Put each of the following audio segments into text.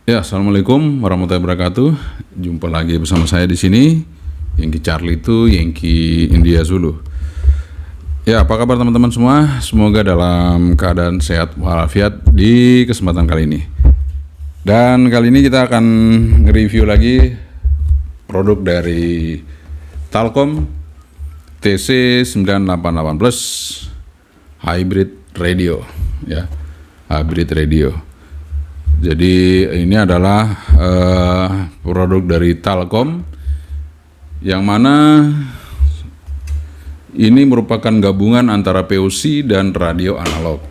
Ya, assalamualaikum warahmatullahi wabarakatuh. Jumpa lagi bersama saya di sini, Yankee Charlie itu Yankee India Zulu. Ya, apa kabar teman-teman semua? Semoga dalam keadaan sehat walafiat di kesempatan kali ini. Dan kali ini kita akan nge-review lagi produk dari Talkom TC9888 Plus Hybrid Radio, ya, Hybrid Radio. Jadi ini adalah produk dari Talkom yang mana ini merupakan gabungan antara POC dan radio analog,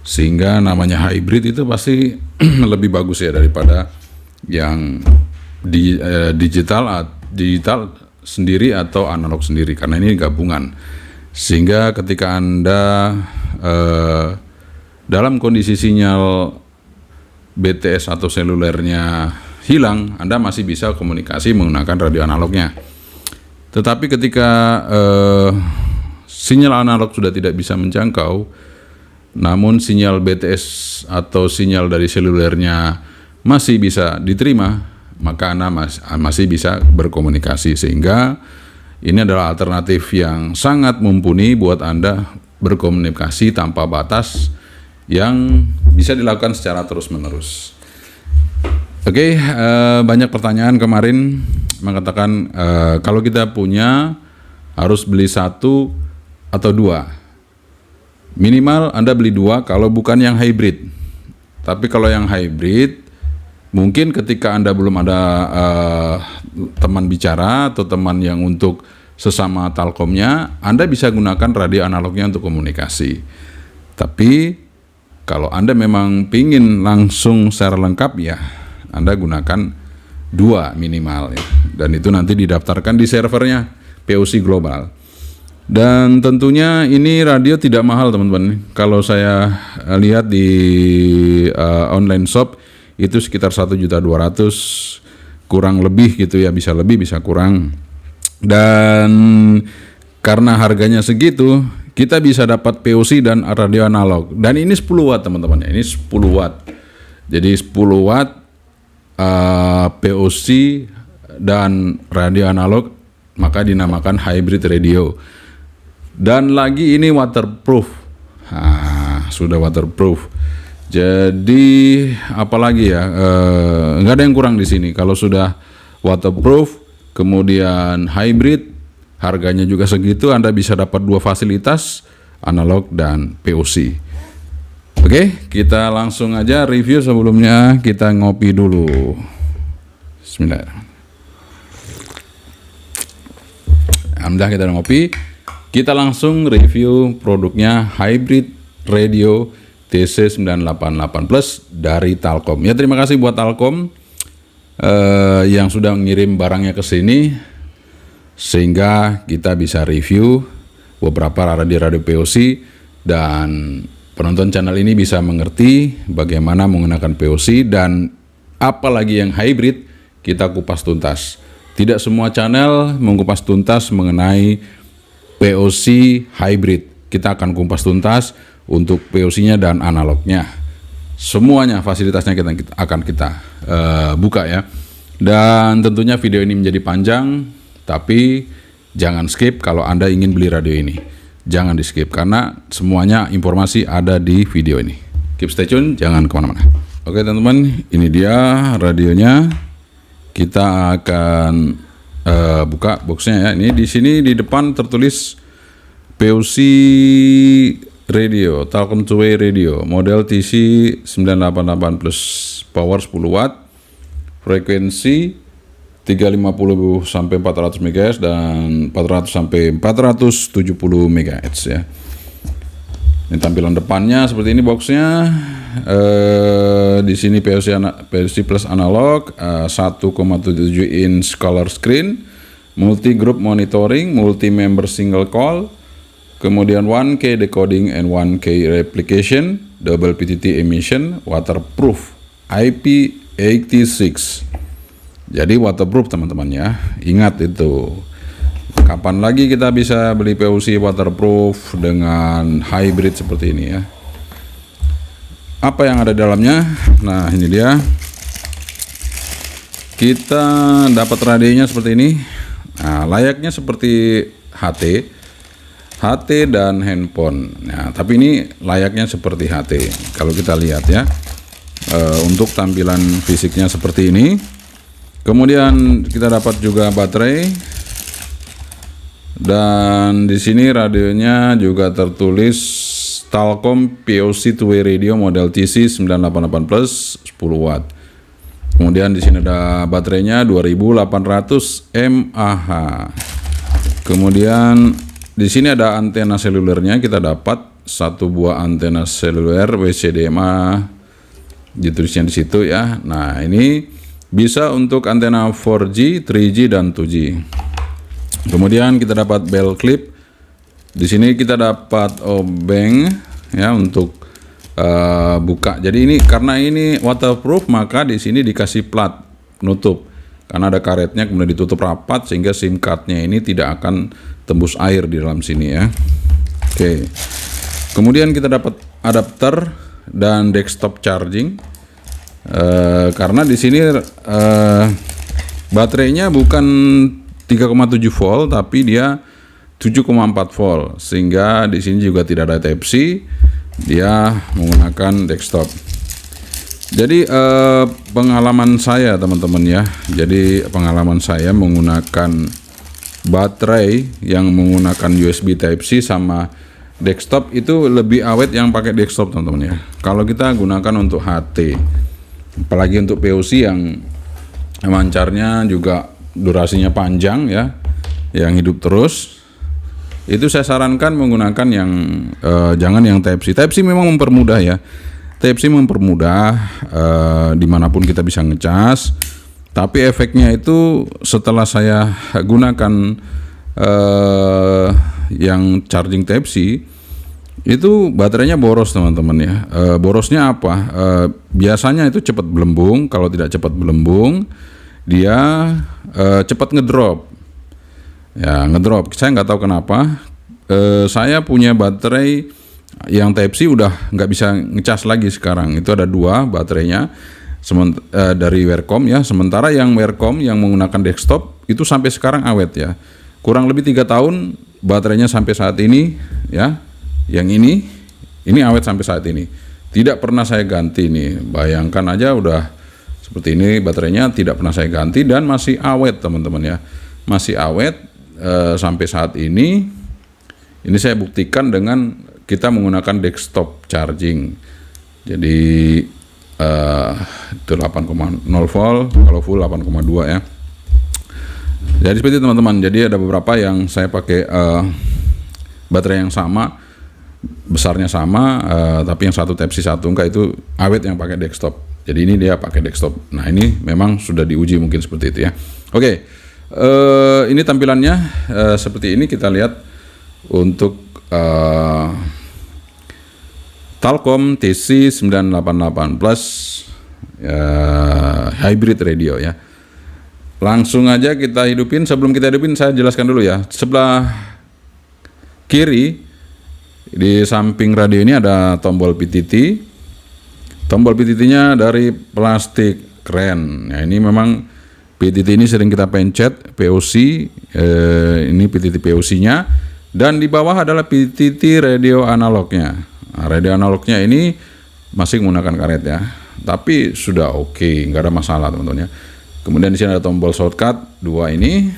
sehingga namanya hybrid itu pasti lebih bagus ya daripada yang digital sendiri atau analog sendiri, karena ini gabungan. Sehingga ketika Anda dalam kondisi sinyal BTS atau selulernya hilang, Anda masih bisa komunikasi menggunakan radio analognya. Tetapi ketika sinyal analog sudah tidak bisa menjangkau, namun sinyal BTS atau sinyal dari selulernya masih bisa diterima, maka Anda masih bisa berkomunikasi. Sehingga ini adalah alternatif yang sangat mumpuni buat Anda berkomunikasi tanpa batas, yang bisa dilakukan secara terus-menerus. Oke, banyak pertanyaan kemarin mengatakan kalau kita punya harus beli satu atau dua. Minimal Anda beli dua kalau bukan yang hybrid. Tapi kalau yang hybrid, mungkin ketika Anda belum ada teman bicara atau teman yang untuk sesama Talkomnya, Anda bisa gunakan radio analognya untuk komunikasi. Tapi kalau Anda memang pingin langsung secara lengkap, ya Anda gunakan dua minimal ya. Dan itu nanti didaftarkan di servernya POC Global. Dan tentunya ini radio tidak mahal teman-teman. Kalau saya lihat di online shop itu sekitar 1.200.000 kurang lebih gitu ya, bisa lebih bisa kurang. Dan karena harganya segitu, kita bisa dapat POC dan radio analog. Dan ini 10 watt teman-teman, ini 10 watt. Jadi 10 watt POC dan radio analog, maka dinamakan hybrid radio. Dan lagi ini waterproof. Sudah waterproof. Jadi apalagi ya, nggak ada yang kurang di sini. Kalau sudah waterproof, kemudian hybrid, harganya juga segitu, Anda bisa dapat dua fasilitas, analog dan POC. Oke, kita langsung aja review. Sebelumnya kita ngopi dulu. Bismillahirrahmanirrahim. Alhamdulillah kita udah ngopi. Kita langsung review produknya Hybrid Radio TC988 Plus dari Talkom. Ya, terima kasih buat Talkom yang sudah mengirim barangnya ke sini, sehingga kita bisa review beberapa radio POC dan penonton channel ini bisa mengerti bagaimana menggunakan POC, dan apalagi yang hybrid kita kupas tuntas. Tidak semua channel mengupas tuntas mengenai POC hybrid. Kita akan kupas tuntas untuk POC-nya dan analognya. Semuanya fasilitasnya akan kita buka ya. Dan tentunya video ini menjadi panjang, tapi jangan skip kalau Anda ingin beli radio ini. Jangan di skip, karena semuanya informasi ada di video ini. Keep stay tune, jangan kemana-mana. Oke teman-teman, ini dia radionya. Kita akan buka boxnya ya. Ini di sini di depan tertulis POC Radio, Talkom Two-Way Radio, model TC988 Plus, power 10 watt, frekuensi 350 sampai 400 MHz dan 400 sampai 470 MHz ya. Ini tampilan depannya seperti ini boxnya. Di sini POC Plus analog, 1,7 inch color screen, multi group monitoring, multi member single call, kemudian 1K decoding and 1K replication, double PTT emission, waterproof, IP86. Jadi waterproof teman-teman ya, ingat itu. Kapan lagi kita bisa beli POC waterproof dengan hybrid seperti ini ya. Apa yang ada di dalamnya? Nah, ini dia. kita dapat radionya seperti ini. Nah, layaknya seperti HT dan handphone. Nah, tapi ini layaknya seperti HT. Kalau kita lihat ya, untuk tampilan fisiknya seperti ini. Kemudian kita dapat juga baterai, dan di sini radionya juga tertulis Talcom POC two-way radio model TC 988 plus 10 watt. Kemudian di sini ada baterainya 2800 mAh. Kemudian di sini ada antena selulernya, kita dapat satu buah antena seluler WCDMA ditulisnya di situ ya. Nah, ini bisa untuk antena 4G, 3G dan 2G. Kemudian kita dapat bell clip. Di sini kita dapat obeng ya untuk buka. Jadi ini karena ini waterproof, maka di sini dikasih plat penutup. Karena ada karetnya, kemudian ditutup rapat sehingga SIM cardnya ini tidak akan tembus air di dalam sini ya. Oke. Kemudian kita dapat adapter dan desktop charging. Karena di sini baterainya bukan 3,7 volt tapi dia 7,4 volt, sehingga di sini juga tidak ada Type-C, dia menggunakan desktop. Jadi pengalaman saya teman-teman ya, jadi pengalaman saya menggunakan baterai yang menggunakan USB Type-C sama desktop itu lebih awet yang pakai desktop teman-teman ya. Kalau kita gunakan untuk HT, apalagi untuk POC yang mancarnya juga durasinya panjang ya, yang hidup terus, itu saya sarankan menggunakan yang jangan yang Type-C. Type-C memang mempermudah ya, Type-C mempermudah dimanapun kita bisa ngecas, tapi efeknya itu setelah saya gunakan yang charging Type-C itu baterainya boros teman-teman ya. Borosnya apa? Biasanya itu cepat belembung. Kalau tidak cepat belembung, dia cepat ngedrop. Ya, ngedrop. Saya nggak tahu kenapa. Saya punya baterai yang Type-C udah nggak bisa ngecas lagi sekarang. Itu ada 2 baterainya dari Wacom ya. Sementara yang Wacom yang menggunakan desktop itu sampai sekarang awet ya. Kurang lebih 3 tahun baterainya sampai saat ini ya. Yang ini awet sampai saat ini. Tidak pernah saya ganti nih. Bayangkan aja udah seperti ini baterainya, tidak pernah saya ganti dan masih awet teman-teman ya. Masih awet sampai saat ini. Ini saya buktikan dengan kita menggunakan desktop charging. Jadi itu 8,0 volt, kalau full 8,2 ya. Jadi seperti itu teman-teman. Jadi ada beberapa yang saya pakai baterai yang sama, besarnya sama, tapi yang satu Type-C satu enggak, itu awet yang pakai desktop. Jadi ini dia pakai desktop. Nah, ini memang sudah diuji mungkin seperti itu ya. Oke, ini tampilannya seperti ini. Kita lihat untuk Talcom TC 988 Plus hybrid radio ya. Langsung aja kita hidupin. Sebelum kita hidupin, saya jelaskan dulu ya. Sebelah kiri di samping radio ini ada tombol PTT. Tombol PTT-nya dari plastik, keren. Nah, ini memang PTT ini sering kita pencet, POC. Ini PTT POC-nya. Dan di bawah adalah PTT radio analognya. Nah, radio analognya ini masih menggunakan karet ya. Tapi sudah oke, nggak ada masalah teman-teman ya. Kemudian di sini ada tombol shortcut 2 ini.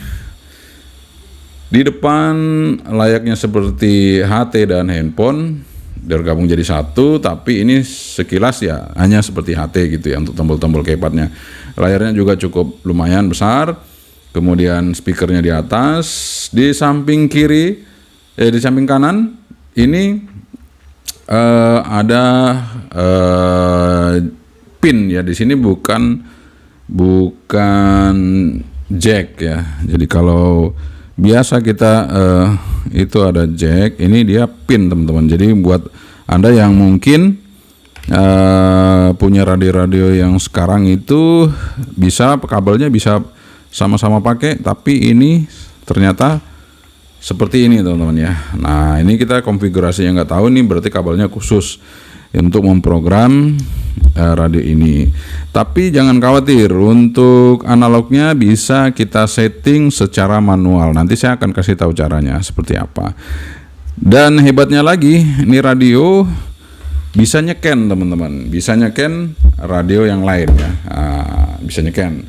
Di depan layaknya seperti HT dan handphone, tergabung jadi satu, tapi ini sekilas ya hanya seperti HT gitu ya untuk tombol-tombol keypadnya. Layarnya juga cukup lumayan besar. Kemudian speakernya di atas, di samping kiri, di samping kanan ini ada pin ya. Di sini bukan jack ya. Jadi kalau biasa kita itu ada jack, ini dia pin teman-teman. Jadi buat Anda yang mungkin punya radio-radio yang sekarang itu bisa kabelnya bisa sama-sama pakai, tapi ini ternyata seperti ini teman-teman ya. Nah, ini kita konfigurasinya nggak tahu nih, berarti kabelnya khusus. untuk memprogram radio ini. Tapi jangan khawatir, untuk analognya bisa kita setting secara manual. Nanti saya akan kasih tahu caranya seperti apa. Dan hebatnya lagi, ini radio bisa nyeken teman-teman, bisa nyeken radio yang lain ya, bisa nyeken,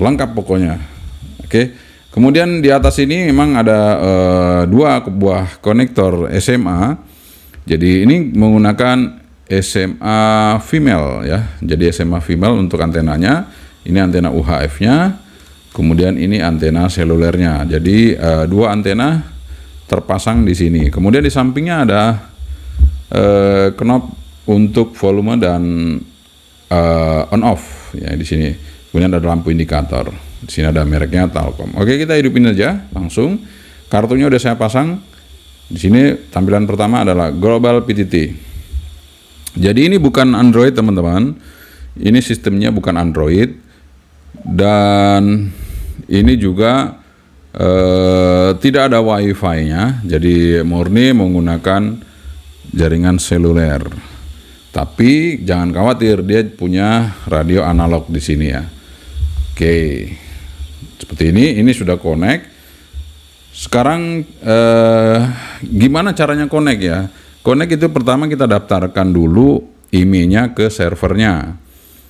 lengkap pokoknya. Oke. Kemudian di atas ini memang ada dua buah konektor SMA. Jadi ini menggunakan SMA female ya. Jadi SMA female untuk antenanya. Ini antena UHF-nya. Kemudian ini antena selulernya. Jadi dua antena terpasang di sini. Kemudian di sampingnya ada knob untuk volume dan on off ya di sini. Kemudian ada lampu indikator. Di sini ada mereknya Telkom. Oke, kita hidupin aja langsung. Kartunya udah saya pasang. Di sini tampilan pertama adalah Global PTT. Jadi ini bukan Android teman-teman, ini sistemnya bukan Android, dan ini juga tidak ada WiFi-nya, jadi murni menggunakan jaringan seluler. Tapi jangan khawatir, dia punya radio analog di sini ya. Oke, seperti ini sudah connect. Sekarang gimana caranya connect ya? Connect itu pertama kita daftarkan dulu IMEI-nya ke servernya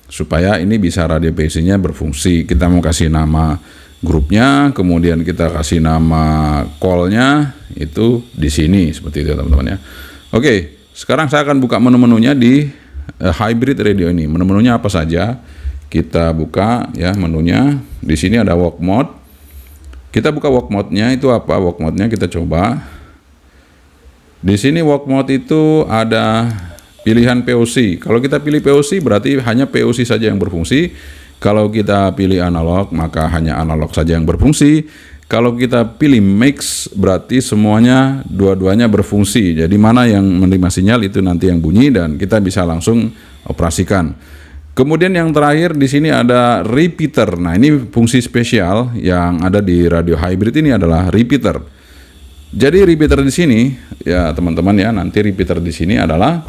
supaya ini bisa radio PC-nya berfungsi. Kita mau kasih nama grupnya, kemudian kita kasih nama call-nya itu di sini seperti itu teman-teman ya. Oke, sekarang saya akan buka menu-menunya di hybrid radio ini. Menu-menunya apa saja? Kita buka ya menunya. Di sini ada work mode. Kita buka work mode-nya, itu apa? Work mode-nya kita coba. Di sini work mode itu ada pilihan POC. Kalau kita pilih POC berarti hanya POC saja yang berfungsi. Kalau kita pilih analog maka hanya analog saja yang berfungsi. Kalau kita pilih mix berarti semuanya dua-duanya berfungsi. Jadi mana yang menerima sinyal itu nanti yang bunyi dan kita bisa langsung operasikan. Kemudian yang terakhir di sini ada repeater. Nah, ini fungsi spesial yang ada di radio hybrid ini adalah repeater. Jadi repeater di sini ya teman-teman ya, nanti repeater di sini adalah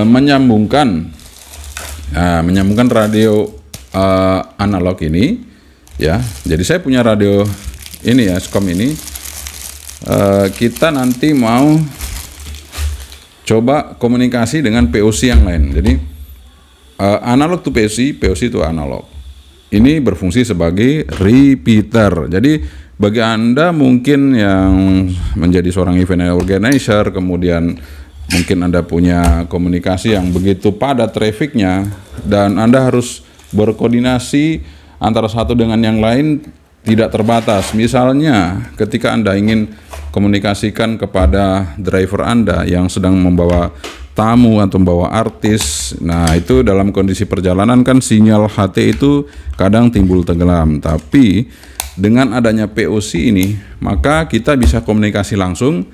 menyambungkan radio analog ini ya. Jadi saya punya radio ini ya, Skom ini. Kita nanti mau coba komunikasi dengan POC yang lain. Jadi analog to POC, POC to analog. Ini berfungsi sebagai repeater. Jadi bagi Anda mungkin yang menjadi seorang event organizer, kemudian mungkin Anda punya komunikasi yang begitu padat trafficnya, dan Anda harus berkoordinasi antara satu dengan yang lain tidak terbatas. Misalnya ketika Anda ingin komunikasikan kepada driver Anda yang sedang membawa tamu atau membawa artis, nah itu dalam kondisi perjalanan kan sinyal HT itu kadang timbul tenggelam. Tapi dengan adanya POC ini, maka kita bisa komunikasi langsung,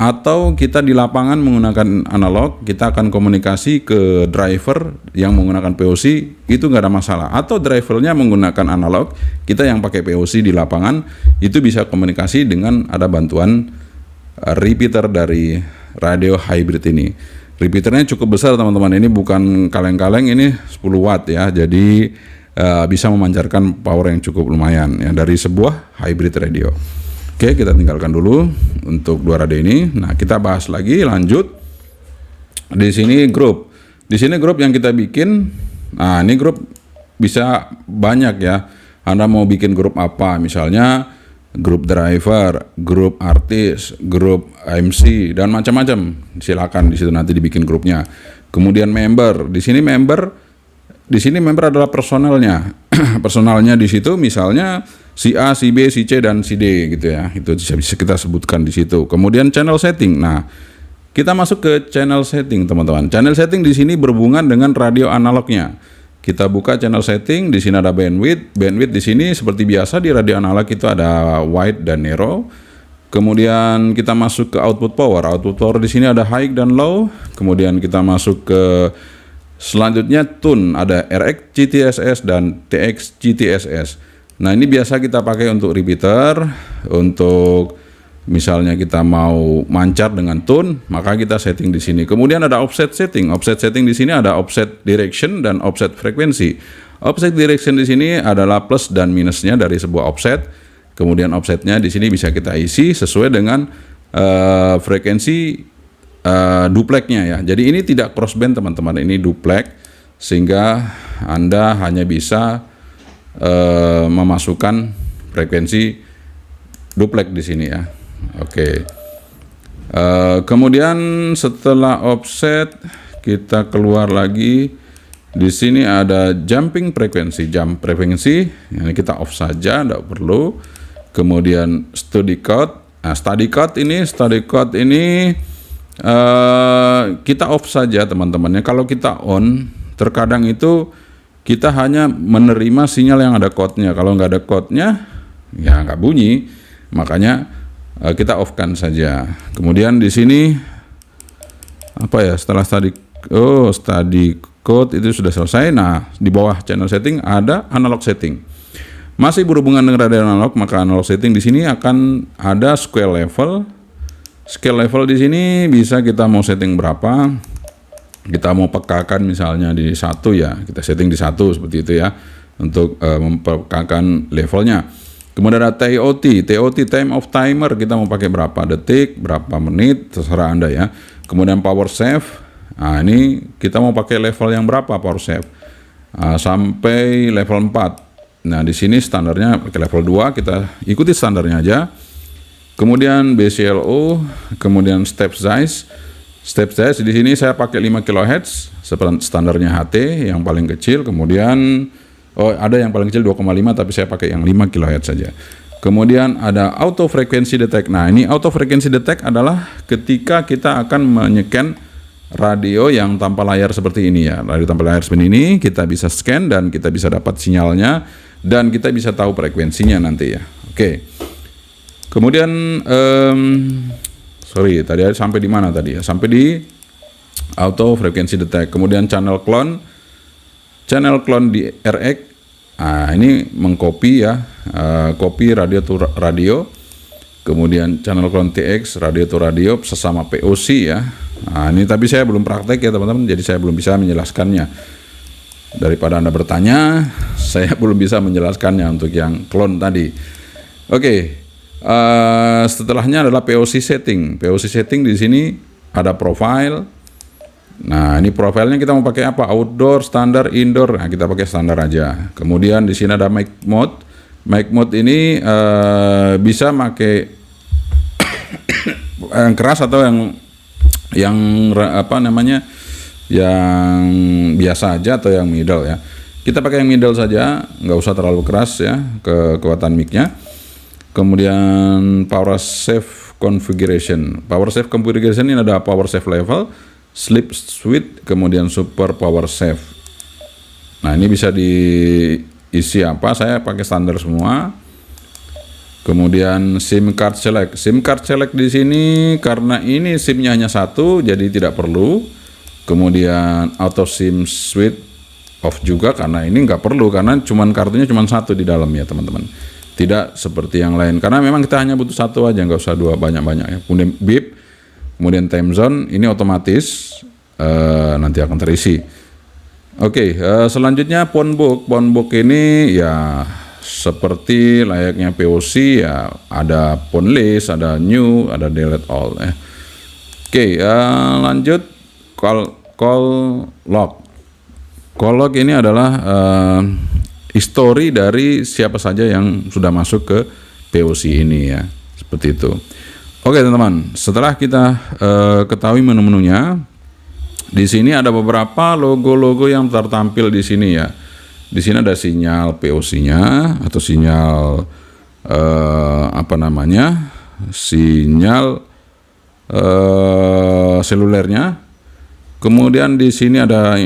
atau kita di lapangan menggunakan analog, kita akan komunikasi ke driver yang menggunakan POC, itu nggak ada masalah. Atau drivernya menggunakan analog, kita yang pakai POC di lapangan, itu bisa komunikasi dengan ada bantuan repeater dari radio hybrid ini. Repeaternya cukup besar teman-teman, ini bukan kaleng-kaleng, ini 10 watt ya, jadi bisa memancarkan power yang cukup lumayan ya dari sebuah hybrid radio. Oke, kita tinggalkan dulu untuk dua radio ini. Nah, kita bahas lagi lanjut. Di sini grup. Di sini grup yang kita bikin. Nah, ini grup bisa banyak ya. Anda mau bikin grup apa? Misalnya grup driver, grup artis, grup MC dan macam-macam. Silakan di situ nanti dibikin grupnya. Kemudian member. Di sini member adalah personalnya. Personalnya di situ misalnya si A, si B, si C dan si D gitu ya. Itu bisa kita sebutkan di situ. Kemudian channel setting. Nah, kita masuk ke channel setting teman-teman. Channel setting di sini berhubungan dengan radio analognya. Kita buka channel setting, di sini ada bandwidth. Bandwidth di sini seperti biasa di radio analog itu ada wide dan narrow. Kemudian kita masuk ke output power. Output power di sini ada high dan low. Kemudian kita masuk ke selanjutnya tune, ada RX GTSS dan TX GTSS. Nah, ini biasa kita pakai untuk repeater, untuk Misalnya kita mau mancar dengan tone, maka kita setting di sini. Kemudian ada offset setting. Offset setting di sini ada offset direction dan offset frekuensi. Offset direction di sini adalah plus dan minusnya dari sebuah offset. Kemudian offsetnya di sini bisa kita isi sesuai dengan frekuensi dupleknya ya. Jadi ini tidak crossband teman-teman, ini duplek, sehingga Anda hanya bisa memasukkan frekuensi duplek di sini ya. Oke. Kemudian setelah offset kita keluar lagi. Di sini ada jumping frekuensi, jump frekuensi. Ini kita off saja, tidak perlu. Kemudian study code. Nah, study code ini kita off saja teman-temannya. Kalau kita on, terkadang itu kita hanya menerima sinyal yang ada code-nya. Kalau nggak ada code-nya, ya nggak bunyi. Makanya kita off-kan saja. Kemudian di sini apa ya? Setelah study code itu sudah selesai. Nah, di bawah channel setting ada analog setting. Masih berhubungan dengan radio analog, maka analog setting di sini akan ada scale level. Scale level di sini bisa kita mau setting berapa. Kita mau pekakan misalnya di 1 ya, kita setting di 1 seperti itu ya, untuk mempekakan levelnya. Kemudian ada TOT, time of timer, kita mau pakai berapa detik, berapa menit, terserah Anda ya. Kemudian power save, nah ini kita mau pakai level yang berapa power save, sampai level 4. Nah di sini standarnya pakai level 2, kita ikuti standarnya aja. Kemudian BCLO, kemudian step size. Step size di sini saya pakai 5 kHz, standarnya HT yang paling kecil. Kemudian ada yang paling kecil 2,5, tapi saya pakai yang 5 kHz saja. Kemudian ada auto frequency detect. Nah, ini auto frequency detect adalah ketika kita akan menycan radio yang tanpa layar seperti ini ya. Radio tanpa layar seperti ini kita bisa scan dan kita bisa dapat sinyalnya dan kita bisa tahu frekuensinya nanti ya. Oke. Kemudian tadi sampai di mana tadi ya? Sampai di auto frequency detect. Kemudian channel clone di RX. Nah, ini mengcopy ya, copy radio to radio. Kemudian channel clone TX, radio to radio sesama POC ya. Nah, ini tapi saya belum praktek ya teman-teman, jadi saya belum bisa menjelaskannya. Daripada Anda bertanya, saya belum bisa menjelaskannya untuk yang clone tadi. Oke. Setelahnya adalah POC setting. POC setting di sini ada profile. Nah, ini profilnya kita mau pakai apa? Outdoor, standar, indoor. Nah, kita pakai standar aja. Kemudian di sini ada mic mode. Mic mode ini bisa pakai yang keras atau yang apa namanya? Yang biasa aja atau yang middle ya. Kita pakai yang middle saja, nggak usah terlalu keras ya kekuatan mic-nya. Kemudian power save configuration. Power save configuration ini ada power save level, sleep switch, kemudian super power save. Nah, ini bisa diisi apa? Saya pakai standar semua. Kemudian SIM card select. SIM card select di sini karena ini SIM-nya hanya 1, jadi tidak perlu. Kemudian auto SIM switch off juga karena ini nggak perlu karena kartunya cuma 1 di dalam ya teman-teman. Tidak seperti yang lain karena memang kita hanya butuh 1 aja, nggak usah 2 banyak-banyak ya. Kemudian beep, kemudian time zone ini otomatis nanti akan terisi. Oke, selanjutnya phone book ini ya seperti layaknya POC ya, ada phone list, ada new, ada delete all ya. Oke, lanjut call log. Call log ini adalah history dari siapa saja yang sudah masuk ke POC ini ya, seperti itu. Oke teman-teman, setelah kita ketahui menu-menunya, di sini ada beberapa logo-logo yang tertampil di sini ya. Di sini ada sinyal POC-nya atau sinyal sinyal selulernya. Kemudian di sini ada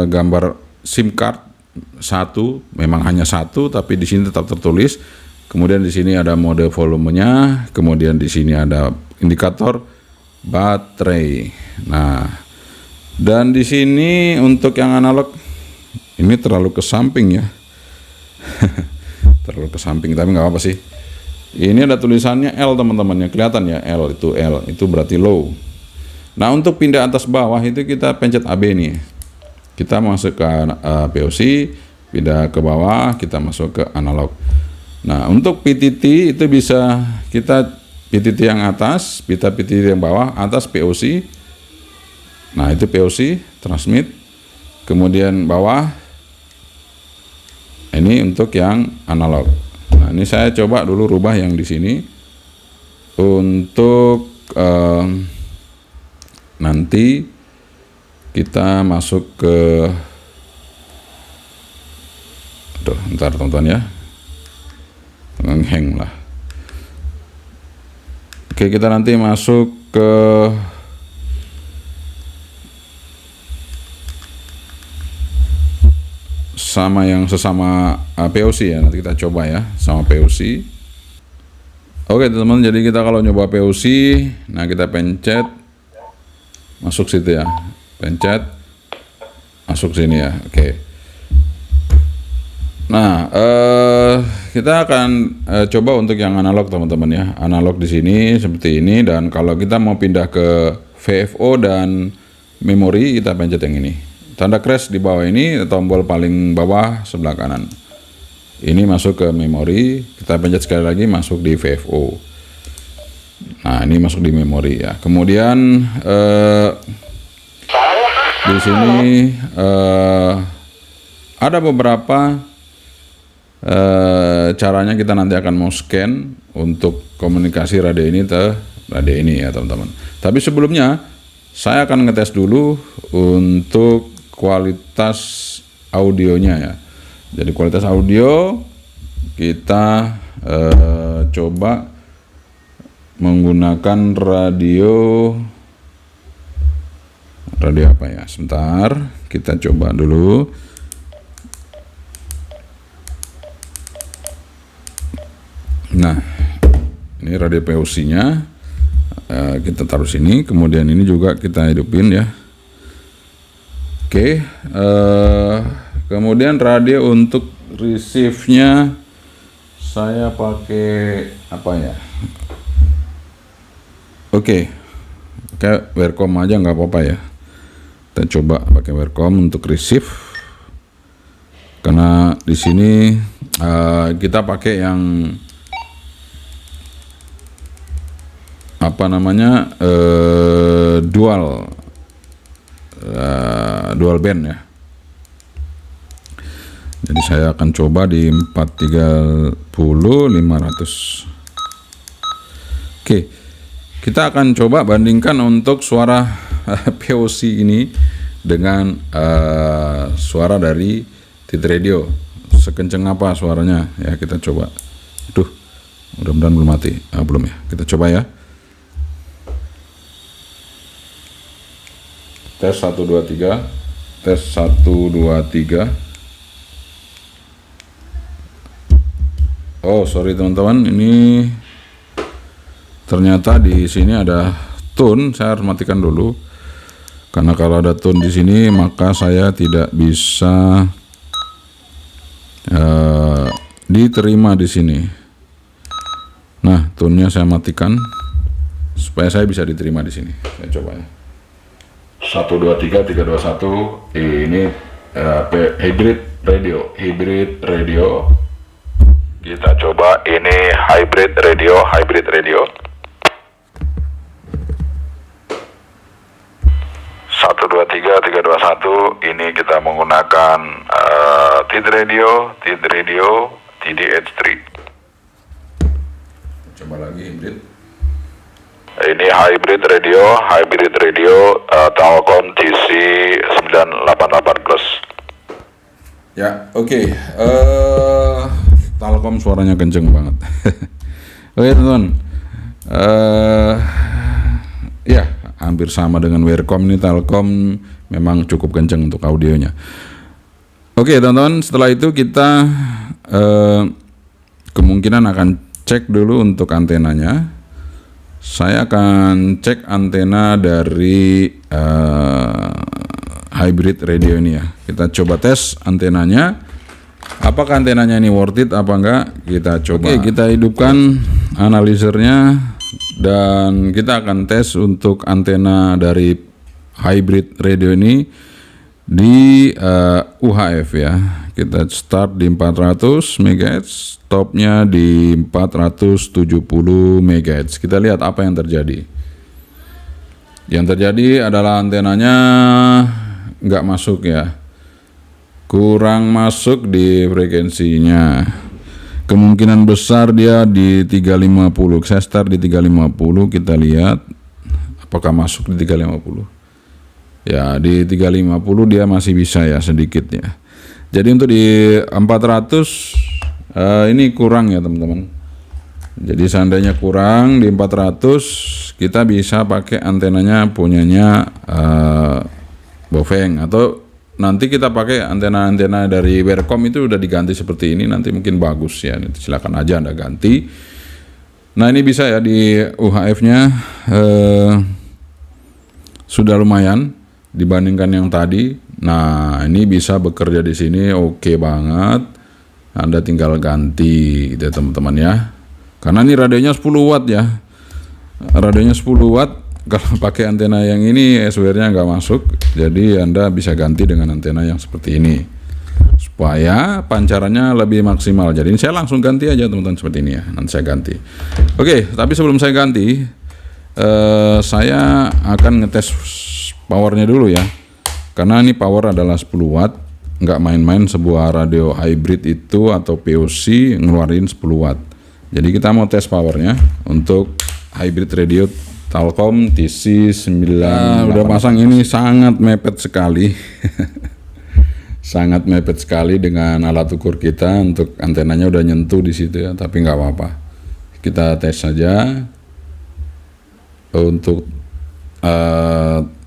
gambar SIM card 1, memang hanya 1, tapi di sini tetap tertulis. Kemudian di sini ada mode volumenya, kemudian di sini ada indikator baterai. Nah, dan di sini untuk yang analog ini terlalu ke samping ya. Terlalu ke samping, tapi nggak apa-apa sih. Ini ada tulisannya L teman-teman ya, kelihatan ya L itu berarti low. Nah untuk pindah atas bawah itu kita pencet AB nih. Kita masuk ke POC, pindah ke bawah, kita masuk ke analog. Nah untuk PTT itu bisa kita PTT yang atas, kita PTT yang bawah, atas POC. Nah itu POC, transmit, kemudian bawah. Ini untuk yang analog. Nah ini saya coba dulu rubah yang di sini untuk nanti kita masuk ke, ntar teman-teman ya, hang lah. Oke, kita nanti masuk ke sama yang sesama POC ya, nanti kita coba ya sama POC. Oke teman-teman, jadi kita kalau nyoba POC, nah kita pencet masuk situ ya, pencet masuk sini ya. Oke, nah kita akan coba untuk yang analog teman-teman ya, analog di sini seperti ini. Dan kalau kita mau pindah ke VFO dan memori, kita pencet yang ini, tanda crash di bawah ini, tombol paling bawah sebelah kanan. Ini masuk ke memori, kita pencet sekali lagi masuk di VFO. Nah ini masuk di memori ya. Kemudian di sini ada beberapa caranya kita nanti akan mau scan untuk komunikasi radio ini ke radio ini ya teman-teman. Tapi sebelumnya saya akan ngetes dulu untuk kualitas audionya ya. Jadi kualitas audio kita coba menggunakan radio apa ya, sebentar kita coba dulu. Nah ini radio POC nya kita taruh sini, kemudian ini juga kita hidupin ya. Oke, kemudian radio untuk receive-nya saya pakai apa ya? Oke, kayak Welcom aja nggak apa-apa ya. Kita coba pakai Welcom untuk receive, karena di sini kita pakai yang apa namanya dual band ya. Jadi saya akan coba di 430 500. Oke, kita akan coba bandingkan untuk suara POC ini dengan suara dari TIT Radio, sekenceng apa suaranya ya. Kita coba. Aduh, mudah-mudahan belum mati. Belum ya, kita coba ya. Tes 1 2 3. Tes 1 2 3. Oh, sorry teman-teman, ini ternyata di sini ada tone. Saya harus matikan dulu. Karena kalau ada tone di sini, maka saya tidak bisa diterima di sini. Nah, tone-nya saya matikan supaya saya bisa diterima di sini. Saya coba ya. 1 2 3 3 2 1. Ini hybrid radio. Kita coba ini hybrid radio. 1 2 3 3 2 1. Ini kita menggunakan TIT radio TDH3. Coba lagi hybrid. Ini hybrid radio Telkom TC 988 Plus. Ya, oke. Telkom suaranya kenceng banget. Oke teman-teman, ya hampir sama dengan Welcom. Ini Telkom memang cukup kenceng untuk audionya. Oke teman-teman, setelah itu kita kemungkinan akan cek dulu untuk antenanya. Saya akan cek antena dari hybrid radio ini ya. Kita coba tes antenanya. Apakah antenanya ini worth it apa enggak? Kita coba. Oke, kita hidupkan analisernya dan kita akan tes untuk antena dari hybrid radio ini di UHF ya. Kita start di 400 MHz, stopnya di 470 MHz. Kita lihat apa yang terjadi. Yang terjadi adalah antenanya nggak masuk ya, kurang masuk di frekuensinya. Kemungkinan besar dia di 350. Saya start di 350, kita lihat apakah masuk di 350. Ya, di 350 dia masih bisa ya, sedikit ya. Jadi untuk di 400 ini kurang ya teman-teman. Jadi seandainya kurang di 400, kita bisa pakai antenanya punyanya Bofeng, atau nanti kita pakai antena-antena dari Wercom itu udah diganti seperti ini, nanti mungkin bagus ya. Silakan aja Anda ganti. Nah, ini bisa ya di UHF-nya sudah lumayan dibandingkan yang tadi. Nah, ini bisa bekerja di sini oke banget. Anda tinggal ganti gitu teman-teman ya. Karena ini radionya 10 watt ya. Radionya 10 watt. Kalau pakai antena yang ini SWR-nya nggak masuk. Jadi Anda bisa ganti dengan antena yang seperti ini supaya pancarannya lebih maksimal. Jadi saya langsung ganti aja teman-teman seperti ini ya. Nanti saya ganti. Oke, tapi sebelum saya ganti, saya akan ngetes powernya dulu ya. Karena ini power adalah 10 watt, nggak main-main sebuah radio hybrid itu atau POC ngeluarin 10 watt. Jadi kita mau tes powernya untuk hybrid radio Telkom TC9. Udah pasang, ini sangat mepet sekali. Sangat mepet sekali dengan alat ukur kita. Untuk antenanya udah nyentuh di situ ya, tapi nggak apa-apa. Kita tes saja. Untuk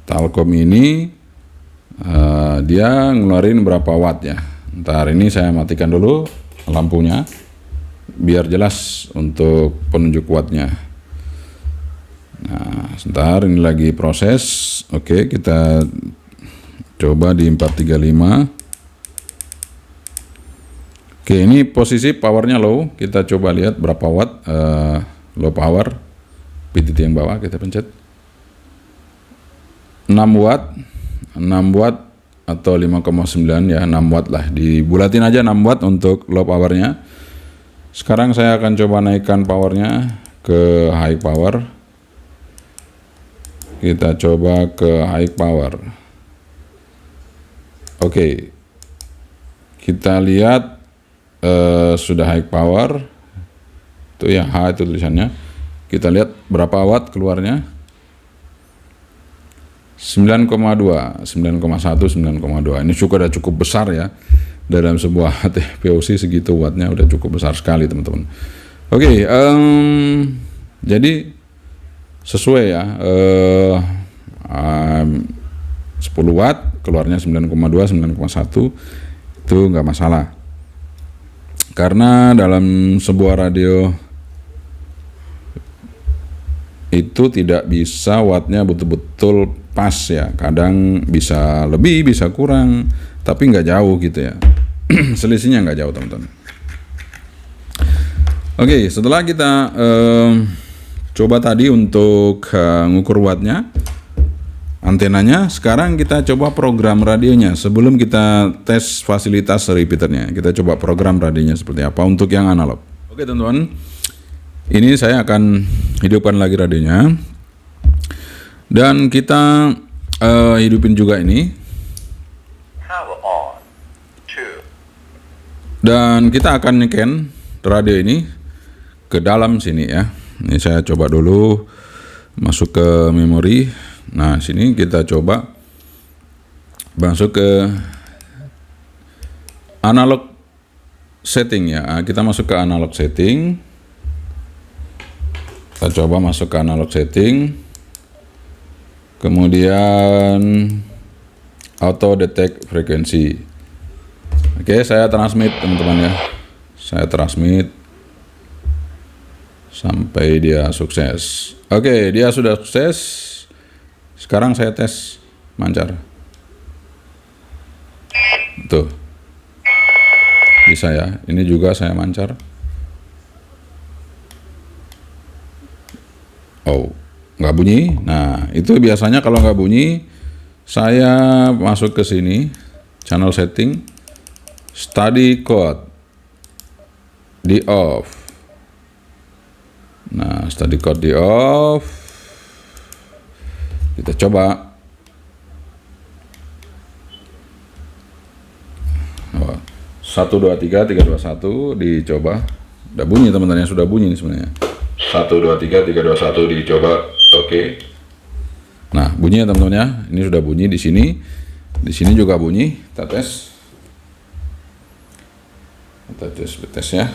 Telkom ini dia ngeluarin berapa watt ya. Ntar ini saya matikan dulu lampunya biar jelas untuk penunjuk wattnya. Nah, sebentar ini lagi proses. Oke, kita coba di 435. Oke, ini posisi powernya low. Kita coba lihat berapa watt. Low power, PTT yang bawah kita pencet 6 watt, 6 watt atau 5,9 ya, 6 watt lah, dibulatin aja 6 watt untuk low powernya. Sekarang saya akan coba naikkan powernya ke high power. Kita coba ke high power. Oke, kita lihat sudah high power itu ya, H itu tulisannya. Kita lihat berapa watt keluarnya. 9,2, 9,1, 9,2. Ini udah cukup besar ya. Dalam sebuah POC segitu wattnya udah cukup besar sekali teman-teman. Oke, jadi sesuai ya. 10 watt keluarnya 9,2, 9,1 itu nggak masalah. Karena dalam sebuah radio itu tidak bisa wattnya betul-betul pas ya, kadang bisa lebih bisa kurang, tapi nggak jauh gitu ya. Selisihnya nggak jauh teman-teman. Oke, setelah kita coba tadi untuk ngukur wattnya, antenanya, sekarang kita coba program radionya. Sebelum kita tes fasilitas repeaternya, kita coba program radionya seperti apa untuk yang analog. Oke teman-teman, ini saya akan hidupkan lagi radionya. Dan kita hidupin juga ini. Dan kita akan nyeken radio ini ke dalam sini ya. Ini saya coba dulu masuk ke memori. Nah, sini kita coba masuk ke analog setting ya. Kita masuk ke analog setting. Kita coba masuk ke analog setting. Kemudian auto detect frekuensi. Oke, saya transmit teman-teman ya. Saya transmit sampai dia sukses. Oke, dia sudah sukses. Sekarang saya tes mancar. Tuh. Bisa ya. Ini juga saya mancar. Oh, nggak bunyi. Nah, itu biasanya kalau nggak bunyi, saya masuk ke sini, channel setting, study code, di off. Nah, study code di off. Kita coba. 1 2 3 3 2 1 dicoba. Udah bunyi teman-teman, sudah bunyi nih sebenarnya. 1 2 3 3 2 1 dicoba. Oke. Nah, bunyi ya teman-teman ya. Ini sudah bunyi di sini. Di sini juga bunyi. Kita tes. Kita tes ya.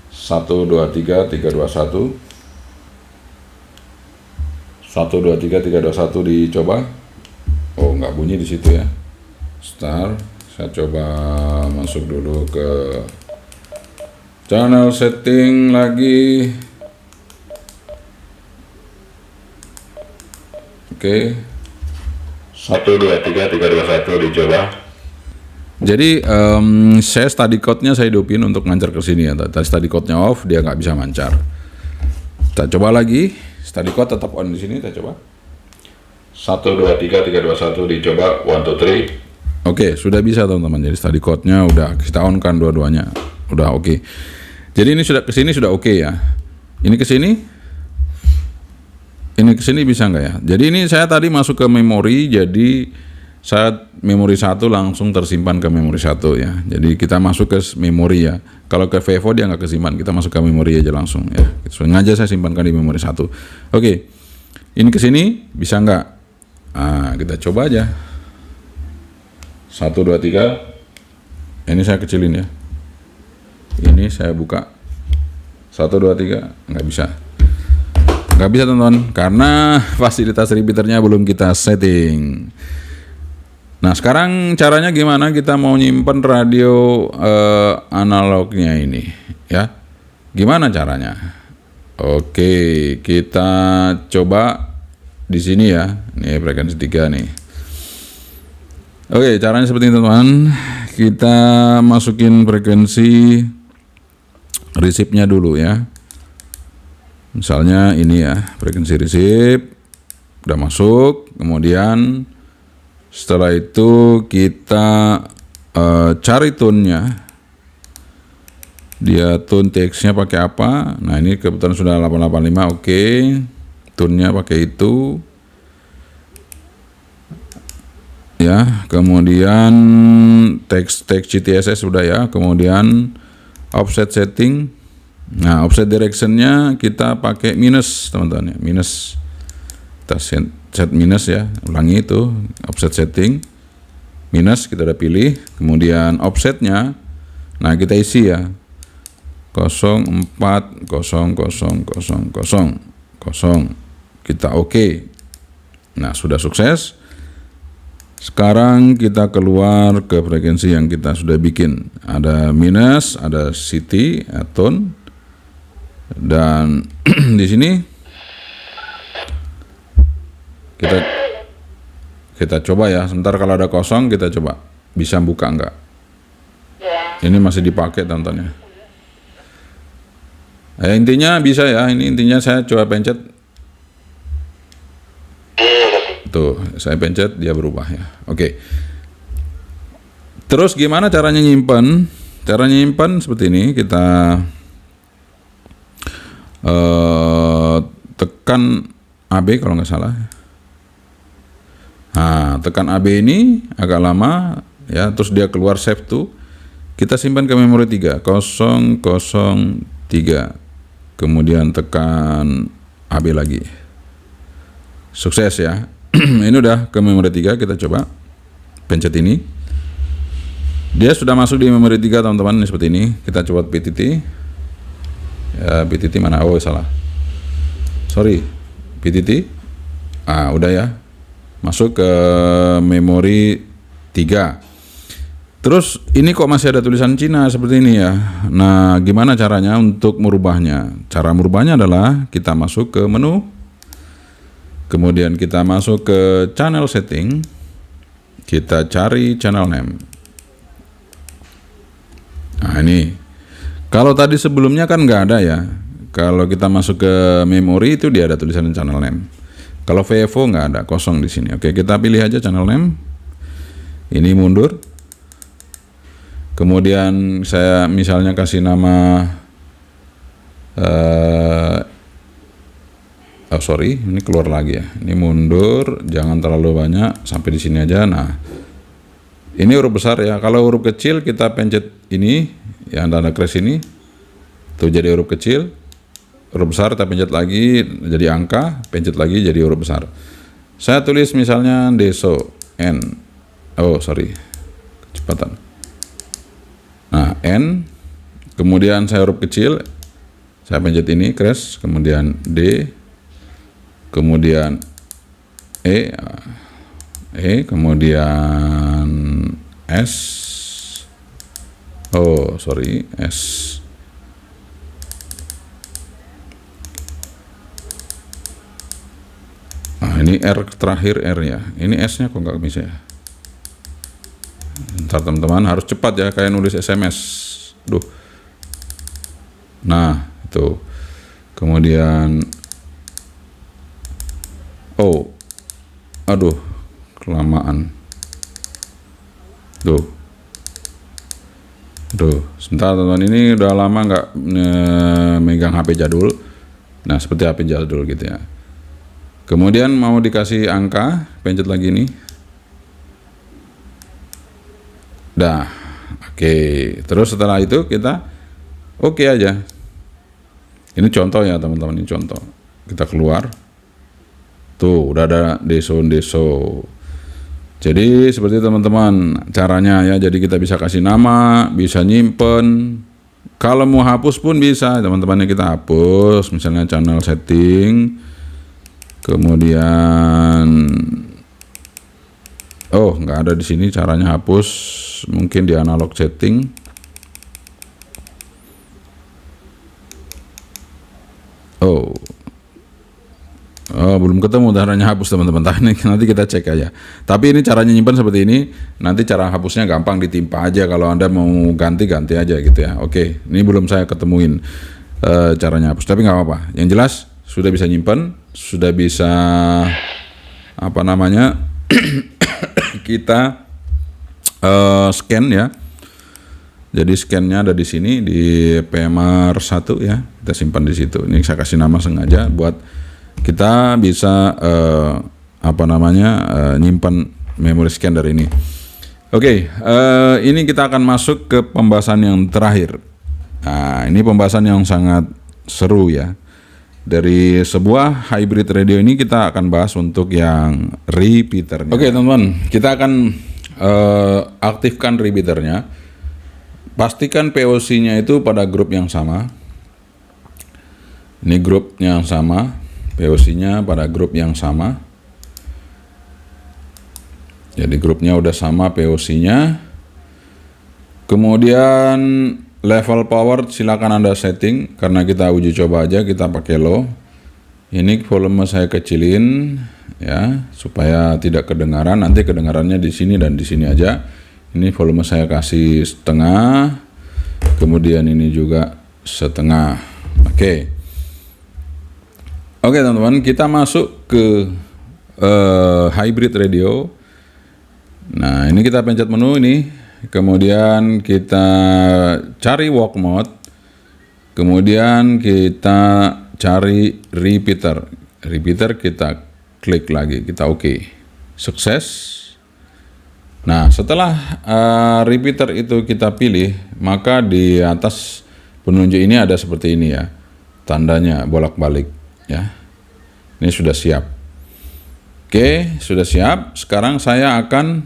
1 2 3 3 2 1. 1 2 3 3 2 1 dicoba. Oh, nggak bunyi di situ ya. Start. Saya coba masuk dulu ke channel setting lagi. Oke. 1 2 3 3 2 1 dicoba. Jadi saya study code-nya saya hidupin untuk mancar ke sini ya. Tadi study code-nya off, dia nggak bisa mancar. Kita coba lagi. Study code tetap on di sini, kita coba. 1 2 3 3 2 1 dicoba. 1 2 3. Oke, sudah bisa teman-teman. Jadi study code-nya udah kita on kan dua-duanya. Udah oke. Jadi ini sudah kesini sudah oke ya. Ini kesini. Ini kesini bisa nggak ya? Jadi ini saya tadi masuk ke memori, jadi saya memori 1 langsung tersimpan ke memori 1 ya. Jadi kita masuk ke memori ya. Kalau ke Vevo dia nggak kesimpan, kita masuk ke memori aja langsung ya. Sengaja saya simpankan di memori 1. Oke. Ini kesini bisa nggak? Nah, kita coba aja. 1 2 3. Ini saya kecilin ya. Ini saya buka. 1 2 3 nggak bisa. Nggak bisa teman-teman karena fasilitas repeaternya belum kita setting. Nah, sekarang caranya gimana kita mau nyimpen radio analognya ini ya? Gimana caranya? Oke, kita coba di sini ya. Ini frekuensi 3 nih. Oke, caranya seperti ini teman-teman. Kita masukin frekuensi receive-nya dulu ya. Misalnya ini ya, frekuensi receive udah masuk. Kemudian setelah itu kita cari tune-nya. Dia tune TX-nya pakai apa? Nah, ini kebetulan sudah 885. Oke. Tune-nya pakai itu. Ya, kemudian text GTSS sudah ya, kemudian offset setting. Nah, offset direction-nya kita pakai minus teman-teman ya, minus. Kita set minus ya, ulangi itu offset setting minus kita udah pilih, kemudian offsetnya, nah kita isi ya 040000 kita oke. Nah, sudah sukses. Sekarang kita keluar ke frekuensi yang kita sudah bikin. Ada minus, ada city, tone, dan di sini kita coba ya. Sebentar kalau ada kosong kita coba bisa buka enggak. Ini masih dipakai teman-teman ya. Intinya bisa ya. Ini intinya saya coba pencet. Tuh, saya pencet dia berubah ya. Oke. Terus gimana caranya nyimpen? Caranya nyimpen seperti ini. Kita tekan AB kalau nggak salah. Nah, tekan AB ini agak lama ya. Terus dia keluar save to. Kita simpan ke memori 3 003. Kemudian tekan AB lagi. Sukses ya. Ini udah ke memori 3, kita coba pencet ini. Dia sudah masuk di memori 3 teman-teman, ini seperti ini. Kita coba PTT. Ya, PTT mana? Oh, salah. Sorry. PTT. Ah, udah ya. Masuk ke memori 3. Terus ini kok masih ada tulisan Cina seperti ini ya. Nah, gimana caranya untuk merubahnya? Cara merubahnya adalah kita masuk ke menu. Kemudian kita masuk ke channel setting, kita cari channel name. Nah, ini kalau tadi sebelumnya kan nggak ada ya, Kalau kita masuk ke memori itu dia ada tulisan channel name. Kalau VFO nggak ada, kosong di sini. Oke, kita pilih aja channel name. Ini mundur. Kemudian saya misalnya kasih nama ini keluar lagi ya. Ini mundur, jangan terlalu banyak, sampai di sini aja. Nah, ini huruf besar ya. Kalau huruf kecil kita pencet ini, yang tanda kres ini, tuh jadi huruf kecil. Huruf besar kita pencet lagi jadi angka, pencet lagi jadi huruf besar. Saya tulis misalnya deso n. Kecepatan. Nah, N, kemudian saya huruf kecil, saya pencet ini, kres, kemudian D, kemudian E, kemudian S, S. Nah, ini R terakhir R ya, ini S-nya kok nggak bisa ya. Ntar teman-teman harus cepat ya, kayak nulis SMS. Nah, itu. Kemudian kelamaan. Sebentar teman-teman, ini udah lama nggak megang HP jadul. Nah, seperti HP jadul gitu ya. Kemudian mau dikasih angka, pencet lagi nih. Oke. Terus setelah itu kita oke aja. Ini contoh ya teman-teman, ini contoh. Kita keluar. Tuh, udah ada deso. Jadi seperti teman-teman caranya ya. Jadi kita bisa kasih nama, bisa nyimpen. Kalau mau hapus pun bisa, teman-temannya kita hapus. Misalnya channel setting. Kemudian nggak ada di sini caranya hapus, mungkin di analog setting. Belum ketemu caranya hapus teman-teman. Nanti kita cek aja. Tapi ini caranya nyimpan seperti ini. Nanti cara hapusnya gampang, ditimpa aja. Kalau Anda mau ganti aja gitu ya. Oke, ini belum saya ketemuin caranya hapus. Tapi nggak apa-apa. Yang jelas sudah bisa nyimpan, sudah bisa kita scan ya. Jadi scannya ada di sini di PMR 1 ya. Kita simpan di situ. Ini saya kasih nama sengaja buat kita bisa nyimpan memori scanner ini. Oke, ini kita akan masuk ke pembahasan yang terakhir. Nah, ini pembahasan yang sangat seru ya. Dari sebuah hybrid radio ini kita akan bahas untuk yang repeaternya. Oke teman-teman, kita akan aktifkan repeaternya. Pastikan POC-nya itu pada grup yang sama. Ini grup yang sama, POC-nya pada grup yang sama. Jadi grupnya udah sama POC-nya. Kemudian level power silakan Anda setting, karena kita uji coba aja, kita pakai low. Ini volume saya kecilin ya, supaya tidak kedengaran. Nanti kedengarannya di sini dan di sini aja. Ini volume saya kasih setengah. Kemudian ini juga setengah. Oke, teman-teman, kita masuk ke hybrid radio. Nah, ini kita pencet menu ini. Kemudian kita cari walk mode. Kemudian kita cari repeater. Repeater kita klik lagi, kita oke. Sukses. Nah, setelah repeater itu kita pilih, maka di atas penunjuk ini ada seperti ini ya. Tandanya bolak-balik ya. Ini sudah siap. Oke, sudah siap. Sekarang saya akan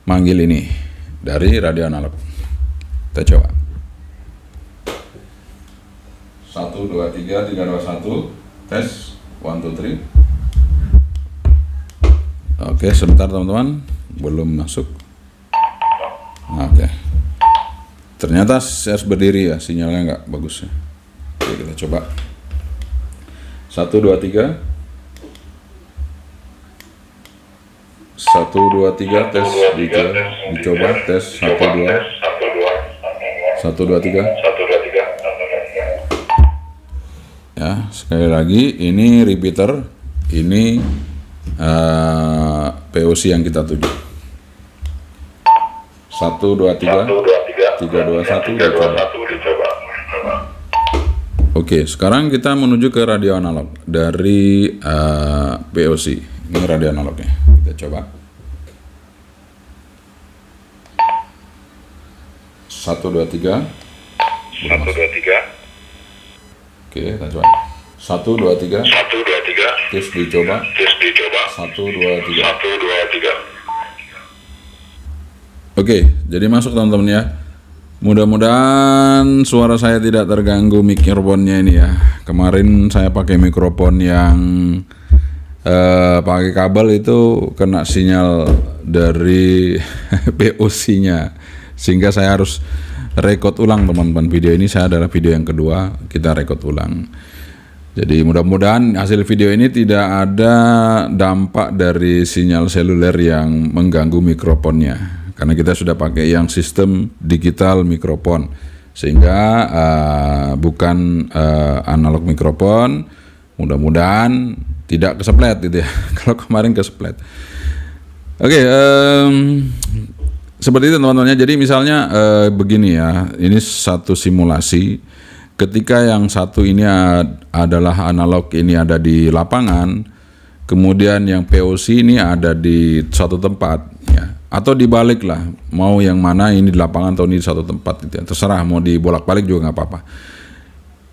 manggil ini dari radio analog. Kita coba. 1 2 3 3 2 1 tes 1 2 3. Oke, sebentar teman-teman, belum masuk. Oke. Ternyata saya harus berdiri ya, sinyalnya nggak bagus ya. Oke, kita coba. 1 2 3. 1 2 3 tes, dicoba tes 1 2 1 2 3. Ya, sekali lagi ini repeater, ini POC yang kita tuju. 1 2 3 3 2 1 dicoba. Oke, sekarang kita menuju ke radio analog dari POC. Ini radio analognya. Kita coba. 1 2 3. 1 2 3. Oke, kita coba. 1 2 3. 1 2 3. Tes dicoba. 1 2 3. Oke, jadi masuk teman-teman ya. Mudah-mudahan suara saya tidak terganggu mikrofonnya ini ya. Kemarin saya pakai mikrofon yang pakai kabel itu kena sinyal dari POC-nya, sehingga saya harus record ulang teman-teman. Video ini saya adalah video yang kedua kita record ulang. Jadi mudah-mudahan hasil video ini tidak ada dampak dari sinyal seluler yang mengganggu mikrofonnya. Karena kita sudah pakai yang sistem digital mikrofon, sehingga bukan analog mikrofon. Mudah-mudahan tidak keseplet gitu ya. Kalau kemarin keseplet. Oke, seperti itu teman-teman. Jadi misalnya begini ya, ini satu simulasi. Ketika yang satu ini adalah analog, ini ada di lapangan, kemudian yang POC ini ada di suatu tempat ya. Atau dibalik lah, mau yang mana, ini di lapangan atau ini di satu tempat gitu ya. Terserah, mau dibolak-balik juga nggak apa-apa.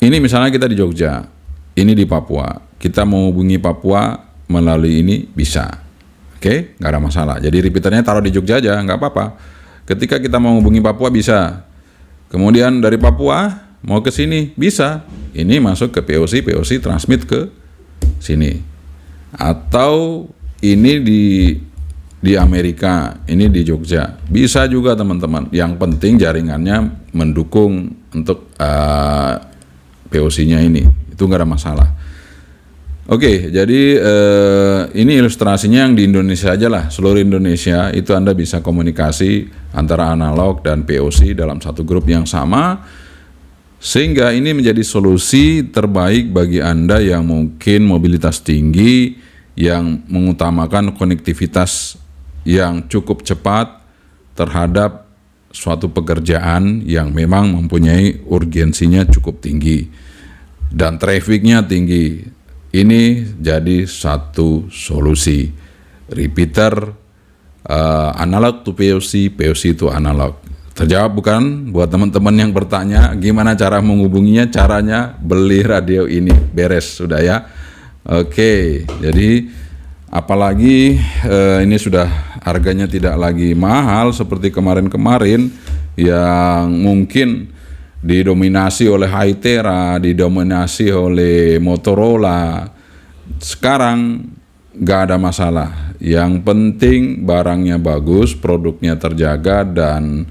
Ini misalnya kita di Jogja, ini di Papua. Kita mau hubungi Papua melalui ini bisa. Oke, nggak ada masalah. Jadi repeaternya taruh di Jogja aja, nggak apa-apa. Ketika kita mau hubungi Papua bisa. Kemudian dari Papua mau ke sini bisa. Ini masuk ke POC, POC transmit ke sini. Atau ini di Amerika, ini di Jogja, bisa juga teman-teman. Yang penting jaringannya mendukung untuk POC-nya ini, itu nggak ada masalah. Oke, jadi ini ilustrasinya yang di Indonesia aja lah, seluruh Indonesia itu Anda bisa komunikasi antara analog dan POC dalam satu grup yang sama, sehingga ini menjadi solusi terbaik bagi Anda yang mungkin mobilitas tinggi, yang mengutamakan konektivitas yang cukup cepat terhadap suatu pekerjaan yang memang mempunyai urgensinya cukup tinggi dan trafiknya tinggi. Ini jadi satu solusi. Repeater analog to POC, POC to analog. Terjawab bukan buat teman-teman yang bertanya gimana cara menghubunginya? Caranya beli radio ini, beres sudah ya. Oke, jadi apalagi ini sudah harganya tidak lagi mahal seperti kemarin-kemarin yang mungkin didominasi oleh Hytera, didominasi oleh Motorola. Sekarang nggak ada masalah. Yang penting barangnya bagus, produknya terjaga dan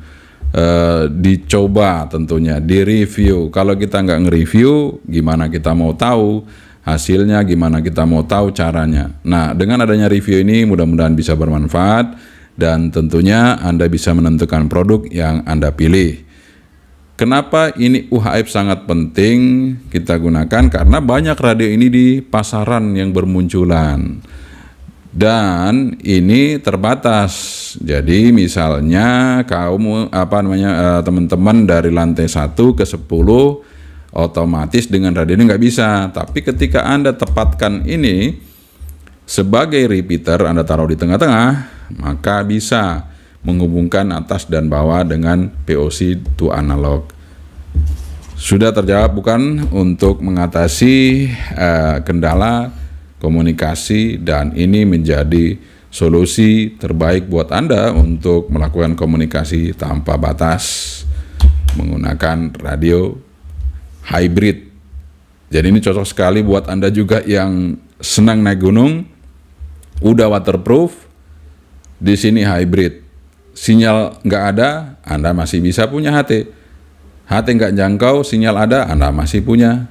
dicoba tentunya, direview. Kalau kita nggak nge-review, gimana kita mau tahu hasilnya, gimana kita mau tahu caranya. Nah, dengan adanya review ini mudah-mudahan bisa bermanfaat dan tentunya Anda bisa menentukan produk yang Anda pilih. Kenapa ini UHF sangat penting kita gunakan? Karena banyak radio ini di pasaran yang bermunculan dan ini terbatas. Jadi misalnya teman-teman dari lantai 1 ke 10 otomatis dengan radio ini nggak bisa. Tapi ketika Anda tepatkan ini sebagai repeater, Anda taruh di tengah-tengah, maka bisa menghubungkan atas dan bawah dengan POC to analog. Sudah terjawab bukan untuk mengatasi kendala komunikasi, dan ini menjadi solusi terbaik buat Anda untuk melakukan komunikasi tanpa batas menggunakan radio hybrid. Jadi ini cocok sekali buat Anda juga yang senang naik gunung, udah waterproof, di sini hybrid. Sinyal nggak ada, Anda masih bisa punya HT. HT nggak jangkau, sinyal ada, Anda masih punya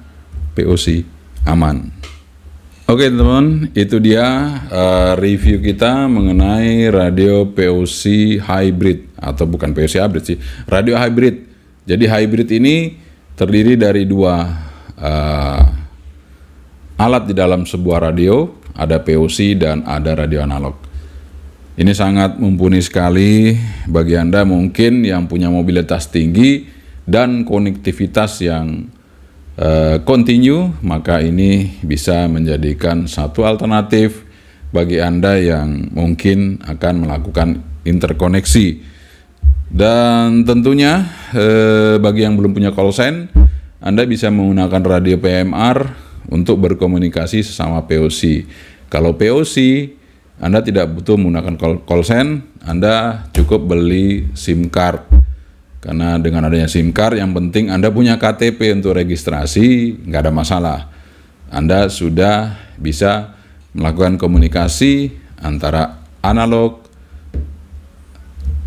POC, aman. Oke teman-teman, itu dia review kita mengenai radio POC hybrid, atau bukan POC hybrid sih, radio hybrid. Jadi hybrid ini terdiri dari dua alat di dalam sebuah radio, ada POC dan ada radio analog. Ini sangat mumpuni sekali bagi Anda mungkin yang punya mobilitas tinggi dan konektivitas yang continue, maka ini bisa menjadikan satu alternatif bagi Anda yang mungkin akan melakukan interkoneksi. Dan tentunya bagi yang belum punya call sign, Anda bisa menggunakan radio PMR untuk berkomunikasi sesama POC. Kalau POC, Anda tidak butuh menggunakan call sign, Anda cukup beli SIM card. Karena dengan adanya SIM card, yang penting Anda punya KTP untuk registrasi, nggak ada masalah. Anda sudah bisa melakukan komunikasi antara analog,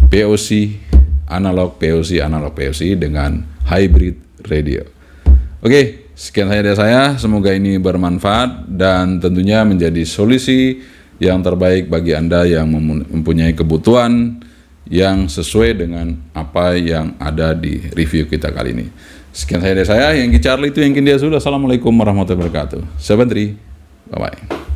POC, analog, POC dengan hybrid radio. Oke, sekian saja dari saya. Semoga ini bermanfaat dan tentunya menjadi solusi yang terbaik bagi Anda yang mempunyai kebutuhan yang sesuai dengan apa yang ada di review kita kali ini. Sekian saja dari saya. Yang Charlie itu yang India sudah. Assalamualaikum warahmatullahi wabarakatuh. Saya Bandri. Bye-bye.